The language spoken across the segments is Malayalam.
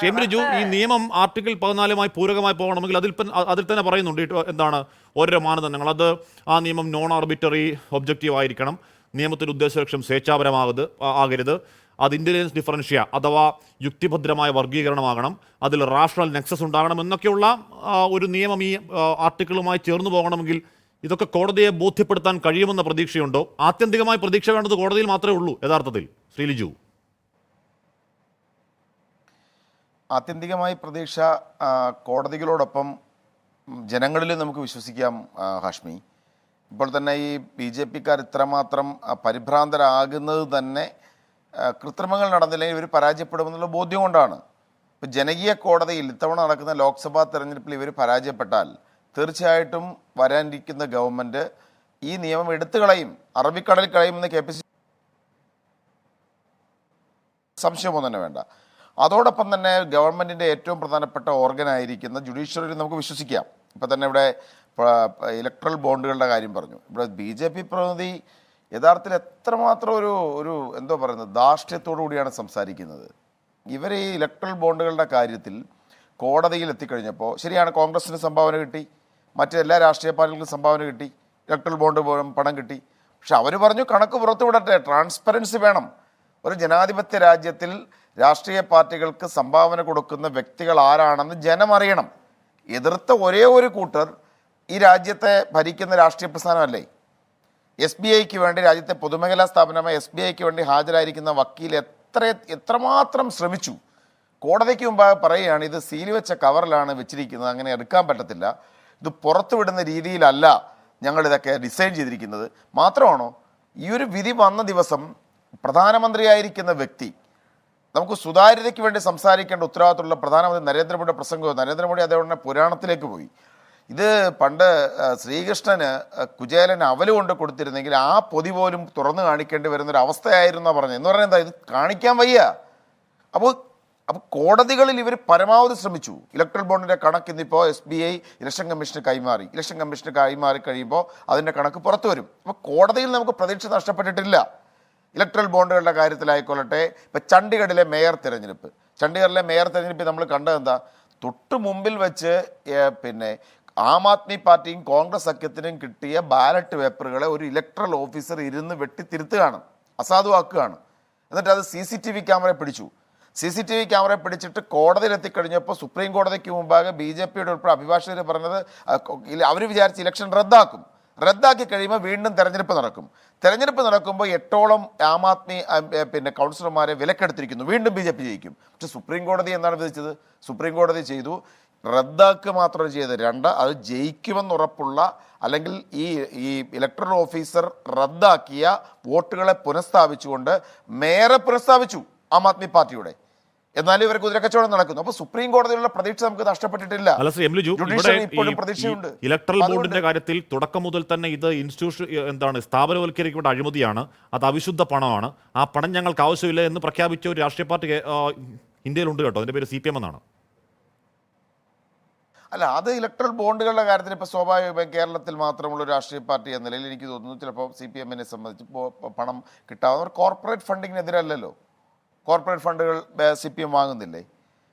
ഷെമിലിജു, ഈ നിയമം ആർട്ടിക്കിൾ 14 പൂരകമായി പോകണമെങ്കിൽ അതിൽ തന്നെ പറയുന്നുണ്ട് എന്താണ് ഓരോ മാനദണ്ഡങ്ങൾ. അത് ആ നിയമം നോൺ ആർബിറ്ററി ഒബ്ജക്റ്റീവ് ആയിരിക്കണം, നിയമത്തിൻ്റെ ഉദ്ദേശലക്ഷ്യം ആകരുത്, അത് ഇന്റലിജൻസ് ഡിഫറൻഷ്യ അഥവാ യുക്തിഭദ്രമായ വർഗീകരണമാകണം, അതിൽ റാഷണൽ നെക്സസ് ഉണ്ടാകണം എന്നൊക്കെയുള്ള ഒരു നിയമം ഈ ആർട്ടിക്കിളുമായി ചേർന്ന് പോകണമെങ്കിൽ ഇതൊക്കെ കോടതിയെ ബോധ്യപ്പെടുത്താൻ കഴിയുമെന്ന പ്രതീക്ഷയുണ്ടോ? ആത്യന്തികമായി പ്രതീക്ഷ വേണ്ടത് കോടതിയിൽ മാത്രമേ ഉള്ളൂ യഥാർത്ഥത്തിൽ, ശ്രീലിജു? ആത്യന്തികമായി പ്രതീക്ഷ കോടതികളോടൊപ്പം ജനങ്ങളിൽ നമുക്ക് വിശ്വസിക്കാം ഹാഷ്മി. ഇപ്പോൾ തന്നെ ഈ BJP-ക്കാർ ഇത്രമാത്രം പരിഭ്രാന്തരാകുന്നത് തന്നെ കൃത്രിമങ്ങൾ നടന്നില്ലെങ്കിൽ ഇവർ പരാജയപ്പെടുമെന്നുള്ള ബോധ്യം കൊണ്ടാണ്. ഇപ്പോൾ ജനകീയ കോടതിയിൽ ഇത്തവണ നടക്കുന്ന ലോക്സഭാ തെരഞ്ഞെടുപ്പിൽ ഇവർ പരാജയപ്പെട്ടാൽ തീർച്ചയായിട്ടും വരാനിരിക്കുന്ന ഗവൺമെൻറ് ഈ നിയമം എടുത്തു കളയും, അറബിക്കടലിൽ കളയുമെന്ന് KPCC സംശയമൊന്നും തന്നെ വേണ്ട. അതോടൊപ്പം തന്നെ ഗവൺമെൻറ്റിൻ്റെ ഏറ്റവും പ്രധാനപ്പെട്ട ഓർഗനായിരിക്കുന്ന ജുഡീഷ്യറിയിൽ നമുക്ക് വിശ്വസിക്കാം. ഇപ്പോൾ തന്നെ ഇവിടെ ഇലക്ട്രൽ ബോണ്ടുകളുടെ കാര്യം പറഞ്ഞു. ഇവിടെ BJP പ്രതിനിധി യഥാർത്ഥത്തിൽ എത്രമാത്രം ഒരു എന്തോ പറയുന്നത് ധാർഷ്ട്യത്തോടു കൂടിയാണ് സംസാരിക്കുന്നത്. ഇവർ ഈ ഇലക്ട്രൽ ബോണ്ടുകളുടെ കാര്യത്തിൽ കോടതിയിൽ എത്തിക്കഴിഞ്ഞപ്പോൾ ശരിയാണ്, കോൺഗ്രസിന് സംഭാവന കിട്ടി, മറ്റെല്ലാ രാഷ്ട്രീയ പാർട്ടികൾക്കും സംഭാവന കിട്ടി, ഇലക്ട്രൽ ബോണ്ട് പണം കിട്ടി. പക്ഷെ അവർ പറഞ്ഞു കണക്ക് പുറത്തുവിടട്ടെ, ട്രാൻസ്പെറൻസി വേണം. ഒരു ജനാധിപത്യ രാജ്യത്തിൽ രാഷ്ട്രീയ പാർട്ടികൾക്ക് സംഭാവന കൊടുക്കുന്ന വ്യക്തികൾ ആരാണെന്ന് ജനം അറിയണം. എതിർത്ത ഒരേ ഒരു കൂട്ടർ ഈ രാജ്യത്തെ ഭരിക്കുന്ന രാഷ്ട്രീയ പ്രസ്ഥാനമല്ലേ. SBIക്ക് വേണ്ടി, രാജ്യത്തെ പൊതുമേഖലാ സ്ഥാപനമായ SBIക്ക് വേണ്ടി ഹാജരായിരിക്കുന്ന വക്കീൽ എത്രമാത്രം ശ്രമിച്ചു. കോടതിക്ക് മുമ്പാകെ പറയുകയാണ് ഇത് സീൽ വെച്ച കവറിലാണ് വെച്ചിരിക്കുന്നത്, അങ്ങനെ എടുക്കാൻ പറ്റത്തില്ല, ഇത് പുറത്തുവിടുന്ന രീതിയിലല്ല ഞങ്ങളിതൊക്കെ ഡിസൈൻ ചെയ്തിരിക്കുന്നത്. മാത്രമാണോ, ഈ ഒരു വിധി വന്ന ദിവസം പ്രധാനമന്ത്രിയായിരിക്കുന്ന വ്യക്തി, നമുക്ക് സുതാര്യതയ്ക്ക് വേണ്ടി സംസാരിക്കേണ്ട ഉത്തരവാദിത്തമുള്ള പ്രധാനമന്ത്രി നരേന്ദ്രമോദിയുടെ പ്രസംഗവും, നരേന്ദ്രമോദി അതേപോലെ പുരാണത്തിലേക്ക് പോയി. ഇത് പണ്ട് ശ്രീകൃഷ്ണന് കുചേലന് അവല് കൊണ്ട് കൊടുത്തിരുന്നെങ്കിൽ ആ പൊതി പോലും തുറന്നു കാണിക്കേണ്ടി വരുന്നൊരു അവസ്ഥയായിരുന്നു പറഞ്ഞത്. എന്ന് പറഞ്ഞാൽ എന്താ, ഇത് കാണിക്കാൻ വയ്യ. അപ്പോൾ കോടതികളിൽ ഇവർ പരമാവധി ശ്രമിച്ചു. ഇലക്ട്രൽ ബോണ്ടിൻ്റെ കണക്ക് ഇന്നിപ്പോൾ SBI ഇലക്ഷൻ കമ്മീഷന് കൈമാറി. ഇലക്ഷൻ കമ്മീഷന് കൈമാറി കഴിയുമ്പോൾ അതിൻ്റെ കണക്ക് പുറത്തു വരും. അപ്പോൾ കോടതിയിൽ നമുക്ക് പ്രതീക്ഷ നഷ്ടപ്പെട്ടിട്ടില്ല. ഇലക്ട്രൽ ബോണ്ടുകളുടെ കാര്യത്തിലായിക്കൊള്ളട്ടെ, ഇപ്പം ചണ്ഡീഗഡിലെ മേയർ തിരഞ്ഞെടുപ്പ് നമ്മൾ കണ്ടത് എന്താ, തൊട്ട് മുമ്പിൽ വെച്ച് പിന്നെ ആം ആദ്മി പാർട്ടിയും കോൺഗ്രസ് സഖ്യത്തിനും കിട്ടിയ ബാലറ്റ് പേപ്പറുകളെ ഒരു ഇലക്ട്രൽ ഓഫീസർ ഇരുന്ന് വെട്ടിത്തിരുത്തുകയാണ്, അസാധുവാക്കുകയാണ്. എന്നിട്ട് അത് CCTV ക്യാമറ പിടിച്ചു. CCTV ക്യാമറ പിടിച്ചിട്ട് കോടതിയിലെത്തിക്കഴിഞ്ഞപ്പോൾ സുപ്രീം കോടതിക്ക് മുമ്പാകെ BJP-യുടെ ഉൾപ്പെടെ അഭിഭാഷകർ പറഞ്ഞത് അവർ വിചാരിച്ച് ഇലക്ഷൻ റദ്ദാക്കി കഴിയുമ്പോൾ വീണ്ടും തെരഞ്ഞെടുപ്പ് നടക്കുമ്പോൾ 8ഓളം ആം ആദ്മി കൗൺസിലർമാരെ വിലക്കെടുത്തിരിക്കുന്നു, വീണ്ടും BJP ജയിക്കും. പക്ഷെ സുപ്രീം കോടതി എന്താണ് വിധിച്ചത്? സുപ്രീം കോടതി ചെയ്തു, റദ്ദാക്കുക മാത്രം ചെയ്ത് 2, അത് ജയിക്കുമെന്നുറപ്പുള്ള അല്ലെങ്കിൽ ഈ ഇലക്ട്രൽ ഓഫീസർ റദ്ദാക്കിയ വോട്ടുകളെ പുനഃസ്ഥാപിച്ചുകൊണ്ട് മേയറെ പുനഃസ്ഥാപിച്ചു ആം ആദ്മി പാർട്ടിയുടെ. എന്നാലും ഇവർ കുതിരക്കച്ചവടം നടക്കുന്നു. അപ്പൊ സുപ്രീം കോടതിയിലുള്ള പ്രതീക്ഷ നമുക്ക് നഷ്ടപ്പെട്ടിട്ടില്ല. ഇലക്ട്രൽ ബോണ്ടിന്റെ കാര്യത്തിൽ തുടക്കം മുതൽ തന്നെ ഇത് സ്ഥാപനവൽക്കരിക്കേണ്ട അഴിമതിയാണ്, അത് അവിശുദ്ധ പണമാണ്, ആ പണം ഞങ്ങൾക്ക് ആവശ്യമില്ല എന്ന് പ്രഖ്യാപിച്ച ഒരു രാഷ്ട്രീയ പാർട്ടി ഇന്ത്യയിലുണ്ട് കേട്ടോ, അതിന്റെ പേര് CPM എന്നാണ്. അല്ല, അത് ഇലക്ട്രൽ ബോണ്ടുകളുടെ കാര്യത്തിൽ ഇപ്പോൾ സ്വാഭാവികമായും കേരളത്തിൽ മാത്രമുള്ള ഒരു രാഷ്ട്രീയ പാർട്ടി എന്ന നിലയിൽ എനിക്ക് തോന്നുന്നു ചിലപ്പോൾ CPM-നെ സംബന്ധിച്ച് പണം കിട്ടാവുന്ന ഒരു കോർപ്പറേറ്റ് ഫണ്ടിങ്ങിനെതിരല്ലല്ലോ. കോർപ്പറേറ്റ് ഫണ്ടുകൾ CPM വാങ്ങുന്നില്ലേ?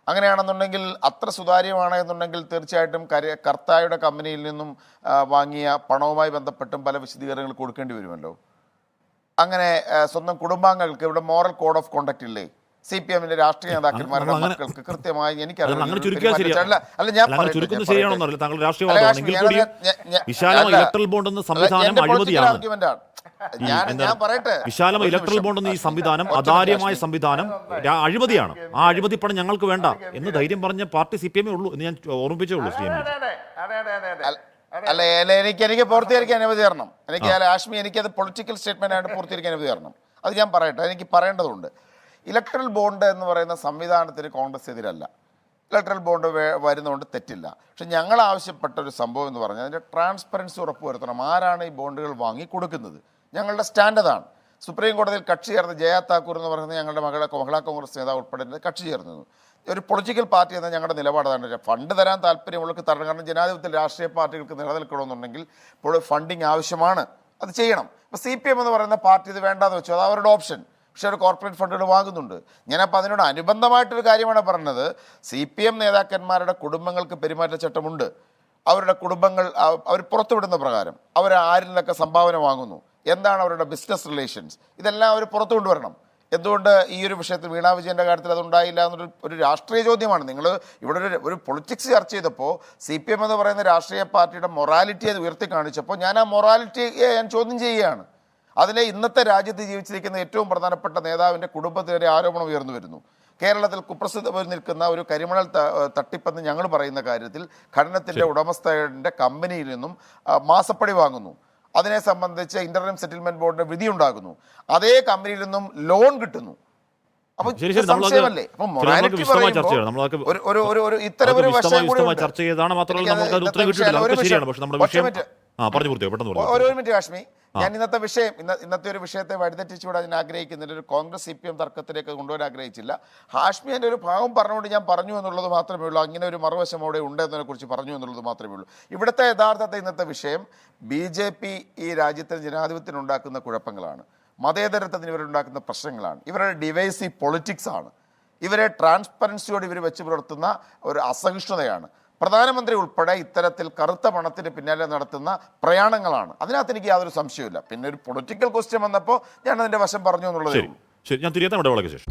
അങ്ങനെയാണെന്നുണ്ടെങ്കിൽ അത്ര സുതാര്യമാണ് എന്നുണ്ടെങ്കിൽ തീർച്ചയായിട്ടും കർത്തായുടെ കമ്പനിയിൽ നിന്നും വാങ്ങിയ പണവുമായി ബന്ധപ്പെട്ടും പല വിശദീകരണങ്ങൾ കൊടുക്കേണ്ടി വരുമല്ലോ. അങ്ങനെ സ്വന്തം കുടുംബാംഗങ്ങൾക്ക് ഇവിടെ മോറൽ കോഡ് ഓഫ് കോണ്ടക്ട് ഇല്ലേ? CPM-ന്റെ രാഷ്ട്രീയ നേതാക്കന്മാരുടെ മക്കൾക്ക് കൃത്യമായി എനിക്കറിയാം. വിശാലം ഇലക്ട്രൽ ബോണ്ട് എന്ന ഈ സംവിധാനം അധാര്യമായ സംവിധാനം അഴിമതിയാണ്. ആ അഴിമതി പണം ഞങ്ങൾക്ക് വേണ്ട എന്ന് ധൈര്യം പറഞ്ഞ പാർട്ടി CPM ഉള്ളൂ എന്ന് ഞാൻ ഓർമ്മിപ്പിച്ചേ ഉള്ളൂ. അല്ല, എനിക്ക് പൂർത്തീകരിക്കാൻ അനുമതി തരണം. എനിക്കത് പൊളിറ്റിക്കൽ സ്റ്റേറ്റ്മെന്റ് ആയിട്ട് പൂർത്തീകരിക്കാൻ അനുമതി തരണം. അത് ഞാൻ പറയട്ടെ, എനിക്ക് പറയേണ്ടതുണ്ട്. ഇലക്ട്രൽ ബോണ്ട് എന്ന് പറയുന്ന സംവിധാനത്തിന് കോൺഗ്രസ് എതിരല്ല. ഇലക്ട്രൽ ബോണ്ട് വരുന്നതുകൊണ്ട് തെറ്റില്ല. പക്ഷെ ഞങ്ങൾ ആവശ്യപ്പെട്ട ഒരു സംഭവം എന്ന് പറഞ്ഞാൽ അതിൻ്റെ ട്രാൻസ്പെറൻസി ഉറപ്പുവരുത്തണം. ആരാണ് ഈ ബോണ്ടുകൾ വാങ്ങി കൊടുക്കുന്നത്? ഞങ്ങളുടെ സ്റ്റാൻഡ് അതാണ്. സുപ്രീം കോടതിയിൽ കക്ഷി ചേർന്ന് ജയ താക്കൂർ എന്ന് പറയുന്നത് ഞങ്ങളുടെ മഹിളാ കോൺഗ്രസ് നേതാവ് ഉൾപ്പെടെ കക്ഷി ചേർന്നു. ഒരു പൊളിറ്റിക്കൽ പാർട്ടി എന്ന ഞങ്ങളുടെ നിലപാടാണ്. ഫണ്ട് തരാൻ താല്പര്യമുള്ളവർക്ക് തരണം. കാരണം ജനാധിപത്യത്തിൽ രാഷ്ട്രീയ പാർട്ടികൾക്ക് നിലനിൽക്കണമെന്നുണ്ടെങ്കിൽ ഇപ്പോൾ ഫണ്ടിങ് ആവശ്യമാണ്, അത് ചെയ്യണം. ഇപ്പോൾ CPM എന്ന് പറയുന്ന പാർട്ടി ഇത് വേണ്ടാന്ന് വെച്ചു, അത് അവരുടെ ഓപ്ഷൻ. പക്ഷേ അവർ കോർപ്പറേറ്റ് ഫണ്ടുകൾ വാങ്ങുന്നുണ്ട്. ഞാനപ്പോൾ അതിനോട് അനുബന്ധമായിട്ടൊരു കാര്യമാണ് പറഞ്ഞത്. CPM നേതാക്കന്മാരുടെ കുടുംബങ്ങൾക്ക് പെരുമാറ്റച്ചട്ടമുണ്ട്. അവരുടെ കുടുംബങ്ങൾ അവർ പുറത്തുവിടുന്ന പ്രകാരം അവർ ആരിൽ നിന്നൊക്കെ സംഭാവന വാങ്ങുന്നു, എന്താണ് അവരുടെ ബിസിനസ് റിലേഷൻസ്, ഇതെല്ലാം അവർ പുറത്തു കൊണ്ടുവരണം. എന്തുകൊണ്ട് ഈ ഒരു വിഷയത്തിൽ വീണാ വിജയൻ്റെ കാര്യത്തിൽ അതുണ്ടായില്ല എന്നൊരു രാഷ്ട്രീയ ചോദ്യമാണ്. നിങ്ങൾ ഇവിടെ ഒരു പൊളിറ്റിക്സ് ചർച്ച ചെയ്തപ്പോൾ CPM എന്ന് പറയുന്ന രാഷ്ട്രീയ പാർട്ടിയുടെ മൊറാലിറ്റി അത് ഉയർത്തി കാണിച്ചപ്പോൾ ഞാൻ ആ മൊറാലിറ്റിയെ ഞാൻ ചോദ്യം ചെയ്യുകയാണ്. അതിലെ ഇന്നത്തെ രാജ്യത്ത് ജീവിച്ചിരിക്കുന്ന ഏറ്റവും പ്രധാനപ്പെട്ട നേതാവിൻ്റെ കുടുംബത്തിനെതിരെ ആരോപണം ഉയർന്നു വരുന്നു. കേരളത്തിൽ കുപ്രസിദ്ധമായി നിൽക്കുന്ന ഒരു കരിമണൽ തട്ടിപ്പെന്ന് ഞങ്ങൾ പറയുന്ന കാര്യത്തിൽ ഖനനത്തിൻ്റെ ഉടമസ്ഥയുടെ കമ്പനിയിൽ നിന്നും മാസപ്പടി വാങ്ങുന്നു. അതിനെ സംബന്ധിച്ച് ഇന്റർനെറ്റ് സെറ്റിൽമെന്റ് ബോർഡിന്റെ വിധി ഉണ്ടാകുന്നു. അതേ കമ്പനിയിൽ നിന്നും ലോൺ കിട്ടുന്നു. അപ്പൊ സംശയമല്ലേ? അപ്പൊ മൊറാലിറ്റി ഇത്തരം ഒരു വശം കൂടി ഒരു മിനിറ്റ് കാശ്മി, ഞാൻ ഇന്നത്തെ ഒരു വിഷയത്തെ വഴിതെറ്റിച്ചു വിടാൻ ഞാൻ ആഗ്രഹിക്കുന്നില്ല. ഒരു കോൺഗ്രസ് CPM തർക്കത്തിലേക്ക് കൊണ്ടുവരാൻ ആഗ്രഹിച്ചില്ല. ഹാഷ്മി എൻ്റെ ഒരു ഭാവം പറഞ്ഞുകൊണ്ട് ഞാൻ പറഞ്ഞു എന്നുള്ളത് മാത്രമേ ഉള്ളൂ. അങ്ങനെ ഒരു മറുവശം അവിടെ ഉണ്ടെന്നതിനെ കുറിച്ച് പറഞ്ഞു എന്നുള്ളത് മാത്രമേ ഉള്ളൂ. ഇവിടുത്തെ യഥാർത്ഥത്തെ ഇന്നത്തെ വിഷയം BJP ഈ രാജ്യത്തിന് ജനാധിപത്യത്തിന് ഉണ്ടാക്കുന്ന കുഴപ്പങ്ങളാണ്, മതേതരത്വത്തിന് ഇവരുണ്ടാക്കുന്ന പ്രശ്നങ്ങളാണ്, ഇവരുടെ ഡിവൈസീവ് പൊളിറ്റിക്സ് ആണ്, ഇവരെ ട്രാൻസ്പെറൻസിയോട് ഇവർ വെച്ച് പുലർത്തുന്ന ഒരു അസഹിഷ്ണുതയാണ്. പ്രധാനമന്ത്രി ഉൾപ്പെടെ ഇത്തരത്തിൽ കറുത്ത പണത്തിന് പിന്നാലെ നടത്തുന്ന പ്രയാണങ്ങളാണ്. അതിനകത്ത് എനിക്ക് യാതൊരു സംശയമില്ല. പിന്നെ ഒരു പൊളിറ്റിക്കൽ ക്വസ്റ്റ്യൻ വന്നപ്പോൾ ഞാൻ അതിൻ്റെ വശം പറഞ്ഞു എന്നുള്ളത്. ശരി, ഞാൻ തിരികെ ശേഷം